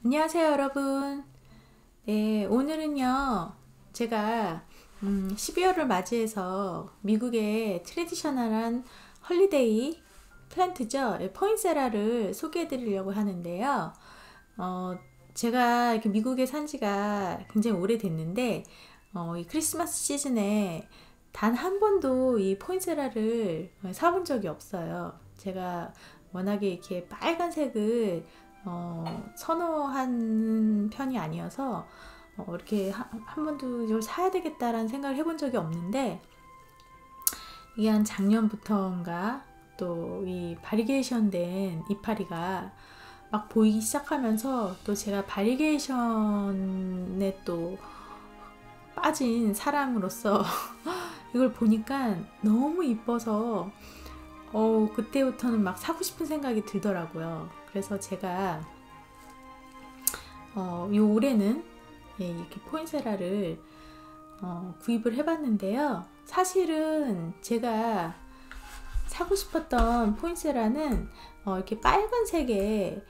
안녕하세요 여러분. 네, 오늘은요 제가 12월을 맞이해서 미국의 트레디셔널한 헐리데이 플랜트죠, 포인세라를 소개해 드리려고 하는데요. 제가 이렇게 미국에 산 지가 굉장히 오래됐는데 이 크리스마스 시즌에 단 한 번도 이 포인세라를 사본 적이 없어요. 제가 워낙에 이렇게 빨간색을 선호하는 편이 아니어서 이렇게 한 번도 이걸 사야 되겠다라는 생각을 해본 적이 없는데, 이게 한 작년부터인가 또 이 바리게이션 된 이파리가 막 보이기 시작하면서, 또 제가 바리게이션에 또 빠진 사람으로서 이걸 보니까 너무 이뻐서 그때부터는 막 사고 싶은 생각이 들더라고요. 그래서 제가 이 올해는 이렇게 포인세라를 구입을 해봤는데요. 사실은 제가 사고 싶었던 포인세라는 이렇게 빨간색에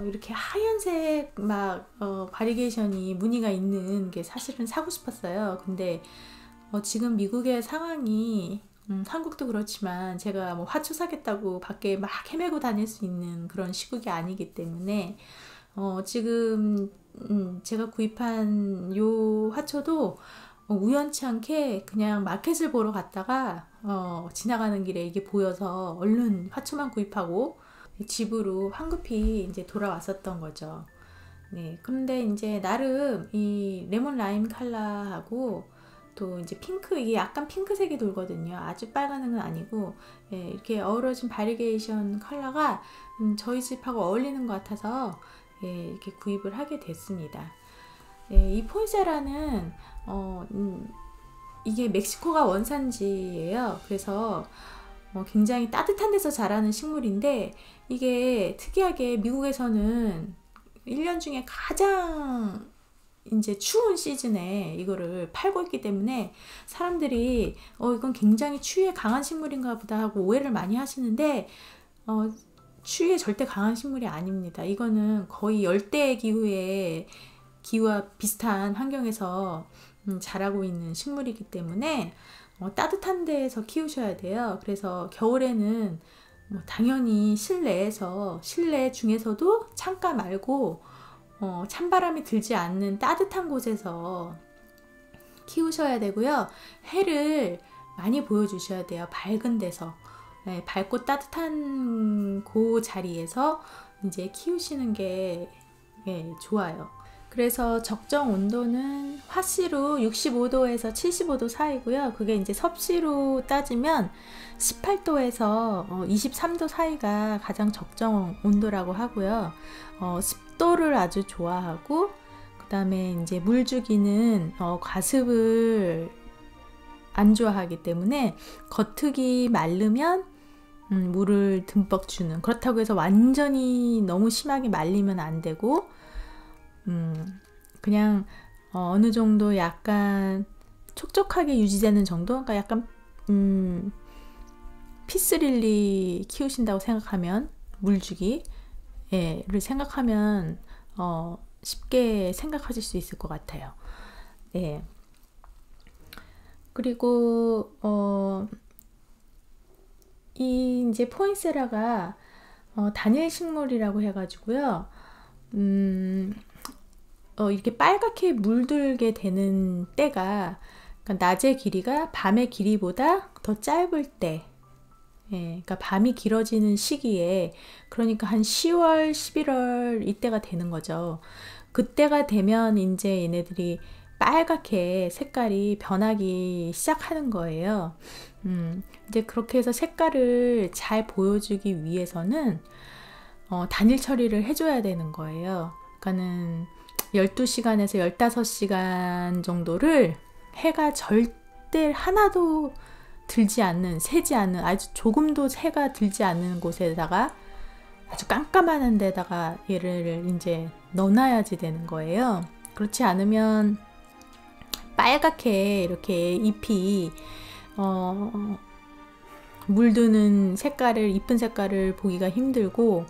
이렇게 하얀색 막 바리게이션이 무늬가 있는 게 사실은 사고 싶었어요. 근데 지금 미국의 상황이 한국도 그렇지만 제가 뭐 화초 사겠다고 밖에 막 헤매고 다닐 수 있는 그런 시국이 아니기 때문에 지금 제가 구입한 요 화초도 우연치 않게 그냥 마켓을 보러 갔다가 지나가는 길에 이게 보여서 얼른 화초만 구입하고 집으로 황급히 이제 돌아왔었던 거죠. 네, 근데 이제 나름 이 레몬 라임 컬러하고 또 이제 핑크, 이게 약간 핑크색이 돌거든요. 아주 빨간색은 아니고, 이렇게 어우러진 바리게이션 컬러가 저희 집하고 어울리는 것 같아서 이렇게 구입을 하게 됐습니다. 이 포인세라는 이게 멕시코가 원산지예요. 그래서 굉장히 따뜻한 데서 자라는 식물인데, 이게 특이하게 미국에서는 1년 중에 가장 이제 추운 시즌에 이거를 팔고 있기 때문에 사람들이 이건 굉장히 추위에 강한 식물인가 보다 하고 오해를 많이 하시는데, 추위에 절대 강한 식물이 아닙니다. 이거는 거의 열대 기후의 기후와 비슷한 환경에서 자라고 있는 식물이기 때문에 따뜻한 데에서 키우셔야 돼요. 그래서 겨울에는 당연히 실내에서, 실내 중에서도 창가 말고 찬바람이 들지 않는 따뜻한 곳에서 키우셔야 되고요. 해를 많이 보여주셔야 돼요. 밝은 데서. 밝고 따뜻한 그 자리에서 이제 키우시는 게 좋아요. 그래서 적정 온도는 화씨로 65도에서 75도 사이고요. 그게 이제 섭씨로 따지면 18도에서 23도 사이가 가장 적정 온도라고 하고요. 습도를 아주 좋아하고, 그 다음에 이제 물주기는 과습을 안 좋아하기 때문에 겉흙이 마르면 물을 듬뿍 주는, 그렇다고 해서 완전히 너무 심하게 말리면 안 되고, 그냥 어느 정도 약간 촉촉하게 유지되는 정도, 그러니까 약간 피스릴리 키우신다고 생각하면, 물주기를 생각하면 쉽게 생각하실 수 있을 것 같아요. 네. 그리고 이 이제 포인세라가 단일 식물이라고 해가지고요. 이렇게 빨갛게 물들게 되는 때가, 그러니까 낮의 길이가 밤의 길이보다 더 짧을 때, 그러니까 밤이 길어지는 시기에, 그러니까 한 10월, 11월 이때가 되는 거죠. 그때가 되면 이제 얘네들이 빨갛게 색깔이 변하기 시작하는 거예요. 이제 그렇게 해서 색깔을 잘 보여주기 위해서는 단일 처리를 해줘야 되는 거예요. 그러니까는 12시간에서 15시간 정도를 해가 절대 하나도 들지 않는, 새지 않는, 아주 조금도 해가 들지 않는 곳에다가, 아주 깜깜한 데다가 얘를 이제 넣어놔야지 되는 거예요. 그렇지 않으면 빨갛게 이렇게 잎이 물드는 색깔을, 이쁜 색깔을 보기가 힘들고,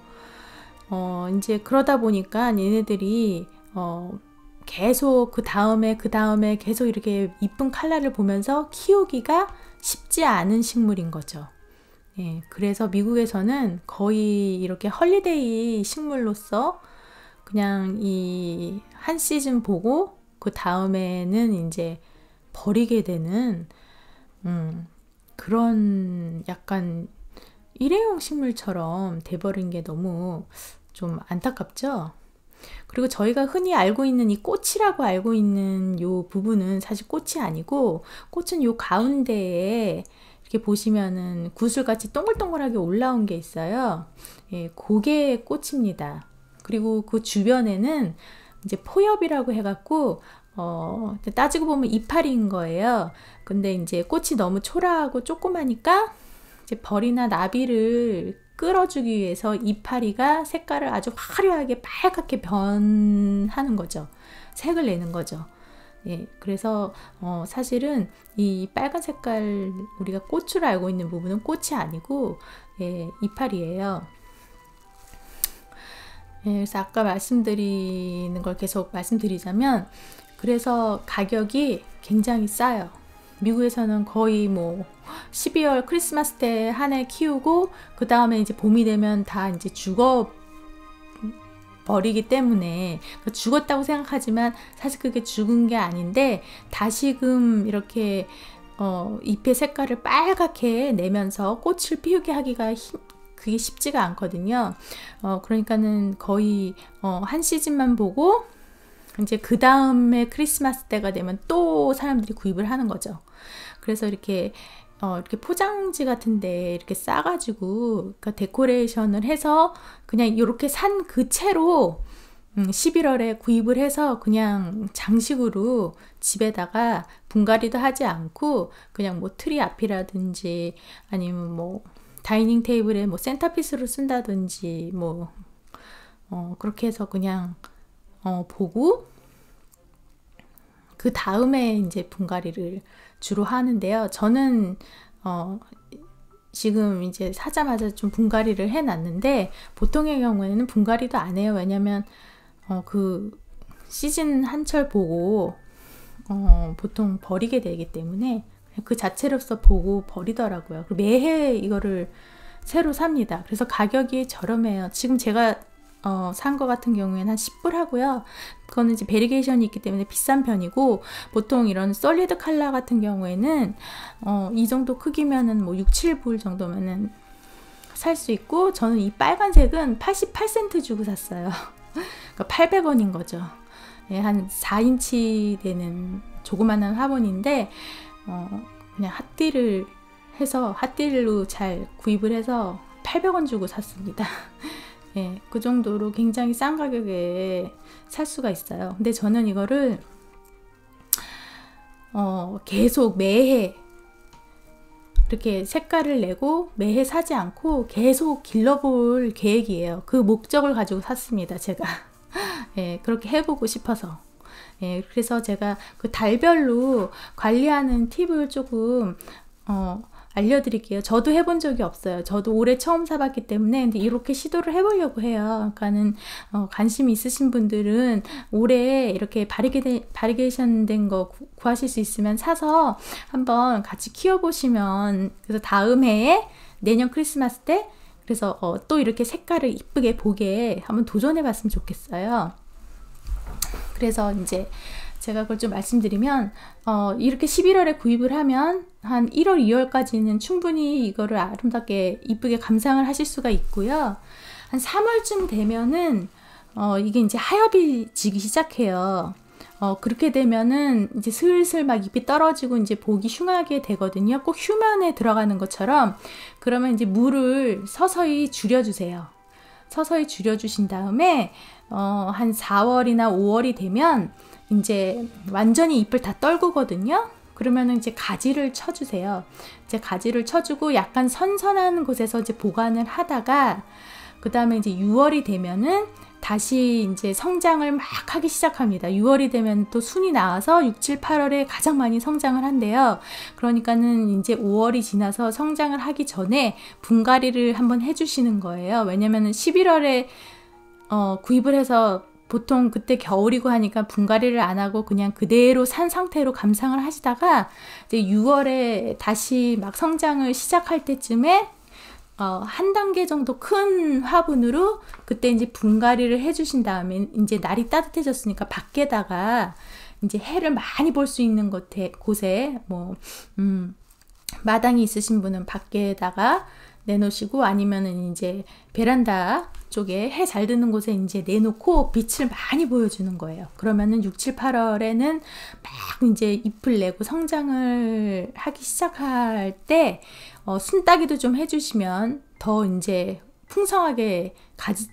이제 그러다 보니까 얘네들이 계속 그 다음에 계속 이렇게 이쁜 컬러를 보면서 키우기가 쉽지 않은 식물인 거죠. 예, 그래서 미국에서는 거의 이렇게 헐리데이 식물로서 그냥 이 한 시즌 보고 그 다음에는 이제 버리게 되는 그런 약간 일회용 식물처럼 돼버린 게 너무 좀 안타깝죠. 그리고 저희가 흔히 알고 있는 이 꽃이라고 알고 있는 요 부분은 사실 꽃이 아니고, 꽃은 요 가운데에 이렇게 보시면은 구슬같이 동글동글하게 올라온 게 있어요. 예, 그게 꽃입니다. 그리고 그 주변에는 이제 포엽이라고 해갖고 따지고 보면 이파리인 거예요. 근데 이제 꽃이 너무 초라하고 조그마니까 이제 벌이나 나비를 끌어주기 위해서 이파리가 색깔을 아주 화려하게 빨갛게 변하는 거죠. 색을 내는 거죠. 예, 그래서 사실은 이 빨간 색깔, 우리가 꽃으로 알고 있는 부분은 꽃이 아니고 예, 이파리예요. 예, 그래서 아까 말씀드리는 걸 계속 말씀드리자면, 그래서 가격이 굉장히 싸요. 미국에서는 거의 뭐 12월 크리스마스 때 한 해 키우고 그 다음에 이제 봄이 되면 다 이제 죽어 버리기 때문에, 죽었다고 생각하지만 사실 그게 죽은 게 아닌데 다시금 이렇게 잎의 색깔을 빨갛게 내면서 꽃을 피우게 하기가 그게 쉽지가 않거든요. 그러니까는 거의 한 시즌만 보고 이제 그 다음에 크리스마스 때가 되면 또 사람들이 구입을 하는 거죠. 그래서 이렇게 포장지 같은데 이렇게 싸가지고, 그러니까 데코레이션을 해서 그냥 이렇게 산 그 채로 11월에 구입을 해서 그냥 장식으로 집에다가 분갈이도 하지 않고 그냥 뭐 트리 앞이라든지 아니면 뭐 다이닝 테이블에 뭐 센터피스로 쓴다든지 뭐 그렇게 해서 그냥 보고 그 다음에 이제 분갈이를 주로 하는데요. 저는 지금 이제 사자마자 좀 분갈이를 해놨는데, 보통의 경우에는 분갈이도 안 해요. 왜냐면 그 시즌 한철 보고 보통 버리게 되기 때문에 그 자체로서 보고 버리더라고요. 매해 이거를 새로 삽니다. 그래서 가격이 저렴해요. 지금 제가 산 거 같은 경우에는 한 10불 하고요. 그거는 이제 베리게이션이 있기 때문에 비싼 편이고, 보통 이런 솔리드 컬러 같은 경우에는 이 정도 크기면은 뭐 6, 7불 정도면은 살 수 있고, 저는 이 빨간색은 88센트 주고 샀어요. 그러니까 800원인 거죠. 예, 한 4인치 되는 조그만한 화분인데 그냥 핫딜을 해서 핫딜로 잘 구입을 해서 800원 주고 샀습니다. 예, 그 정도로 굉장히 싼 가격에 살 수가 있어요. 근데 저는 이거를 계속 매해 이렇게 색깔을 내고 매해 사지 않고 계속 길러볼 계획이에요. 그 목적을 가지고 샀습니다, 제가. 예, 그렇게 해보고 싶어서. 예, 그래서 제가 그 달별로 관리하는 팁을 조금 알려드릴게요. 저도 해본 적이 없어요. 저도 올해 처음 사봤기 때문에. 근데 이렇게 시도를 해보려고 해요. 그러니까는 관심 있으신 분들은 올해 이렇게 바리게이션 된 거 구하실 수 있으면 사서 한번 같이 키워보시면, 그래서 다음 해에 내년 크리스마스 때 그래서 또 이렇게 색깔을 이쁘게 보게 한번 도전해봤으면 좋겠어요. 그래서 이제 제가 그걸 좀 말씀드리면, 이렇게 11월에 구입을 하면 한 1월, 2월까지는 충분히 이거를 아름답게 이쁘게 감상을 하실 수가 있고요. 한 3월쯤 되면은 이게 이제 하엽이 지기 시작해요. 그렇게 되면은 이제 슬슬 막 잎이 떨어지고 이제 보기 흉하게 되거든요. 꼭 휴면에 들어가는 것처럼. 그러면 이제 물을 서서히 줄여주세요. 서서히 줄여주신 다음에 한 4월이나 5월이 되면 이제 완전히 잎을 다 떨구거든요. 그러면은 이제 가지를 쳐주세요. 이제 가지를 쳐주고 약간 선선한 곳에서 이제 보관을 하다가, 그 다음에 이제 6월이 되면은 다시 이제 성장을 막 하기 시작합니다. 6월이 되면 또 순이 나와서 6, 7, 8월에 가장 많이 성장을 한대요. 그러니까는 이제 5월이 지나서 성장을 하기 전에 분갈이를 한번 해주시는 거예요. 왜냐면은 11월에 구입을 해서 보통 그때 겨울이고 하니까 분갈이를 안 하고 그냥 그대로 산 상태로 감상을 하시다가 이제 6월에 다시 막 성장을 시작할 때쯤에 한 단계 정도 큰 화분으로 그때 이제 분갈이를 해주신 다음에 이제 날이 따뜻해졌으니까 밖에다가 이제 해를 많이 볼 수 있는 곳에 뭐 마당이 있으신 분은 밖에다가 내놓으시고 아니면은 이제 베란다 쪽에 해 잘 드는 곳에 이제 내놓고 빛을 많이 보여주는 거예요. 그러면은 6, 7, 8월에는 막 이제 잎을 내고 성장을 하기 시작할 때 순따기도 좀 해주시면 더 이제 풍성하게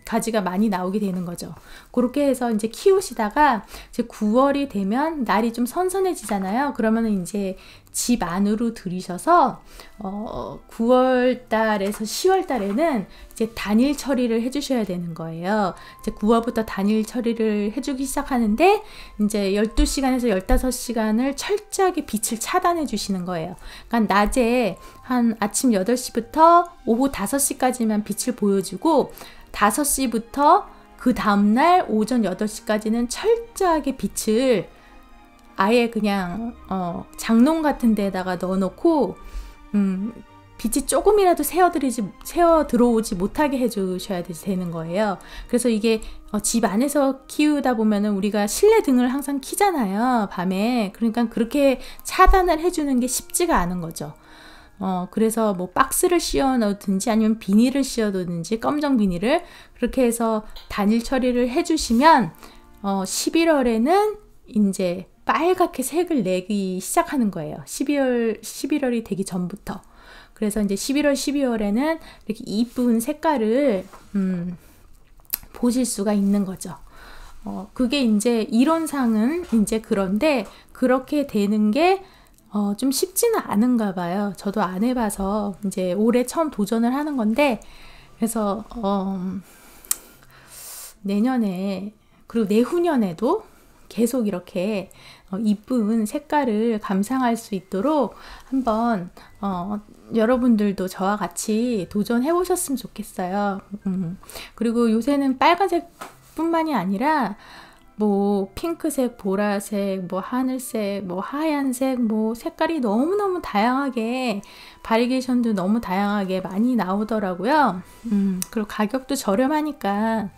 가지가 많이 나오게 되는 거죠. 그렇게 해서 이제 키우시다가 이제 9월이 되면 날이 좀 선선해지잖아요. 그러면은 이제 집 안으로 들이셔서 9월 달에서 10월 달에는 이제 단일 처리를 해주셔야 되는 거예요. 이제 9월부터 단일 처리를 해주기 시작하는데 이제 12시간에서 15시간을 철저하게 빛을 차단해 주시는 거예요. 그러니까 낮에 한 아침 8시부터 오후 5시까지만 빛을 보여주고 5시부터 그 다음날 오전 8시까지는 철저하게 빛을 아예 그냥 장롱 같은 데다가 넣어놓고 빛이 조금이라도 새어 들어오지 못하게 해주셔야 되는 거예요. 그래서 이게 집 안에서 키우다 보면은 우리가 실내 등을 항상 켜잖아요, 밤에. 그러니까 그렇게 차단을 해주는 게 쉽지가 않은 거죠. 그래서 뭐 박스를 씌워 넣든지 아니면 비닐을 씌워 두든지 검정 비닐을 그렇게 해서 단일 처리를 해주시면 11월에는 이제 빨갛게 색을 내기 시작하는 거예요. 11월이 되기 전부터. 그래서 이제 11월, 12월에는 이렇게 이쁜 색깔을 보실 수가 있는 거죠. 그게 이제 이론상은 이제 그런데 그렇게 되는 게 좀 쉽지는 않은가 봐요. 저도 안 해봐서 이제 올해 처음 도전을 하는 건데 그래서 내년에 그리고 내후년에도 계속 이렇게 이쁜 색깔을 감상할 수 있도록 한번 여러분들도 저와 같이 도전해 보셨으면 좋겠어요. 그리고 요새는 빨간색 뿐만이 아니라 뭐 핑크색, 보라색, 뭐 하늘색, 뭐 하얀색, 뭐 색깔이 너무너무 다양하게 바리게이션도 너무 다양하게 많이 나오더라고요. 그리고 가격도 저렴하니까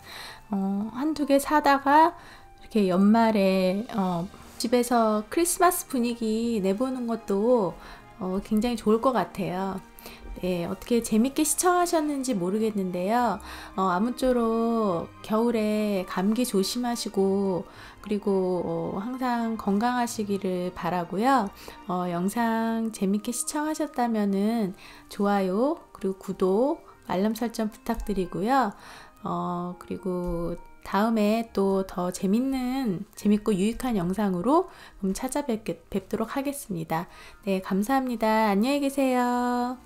한두 개 사다가 이렇게 연말에 집에서 크리스마스 분위기 내보는 것도 굉장히 좋을 것 같아요. 네, 어떻게 재밌게 시청하셨는지 모르겠는데요. 아무쪼록 겨울에 감기 조심하시고 그리고 항상 건강하시기를 바라고요. 영상 재밌게 시청하셨다면은 좋아요 그리고 구독 알람 설정 부탁드리고요. 그리고 다음에 또 더 재밌고 유익한 영상으로 찾아뵙도록 하겠습니다. 네, 감사합니다. 안녕히 계세요.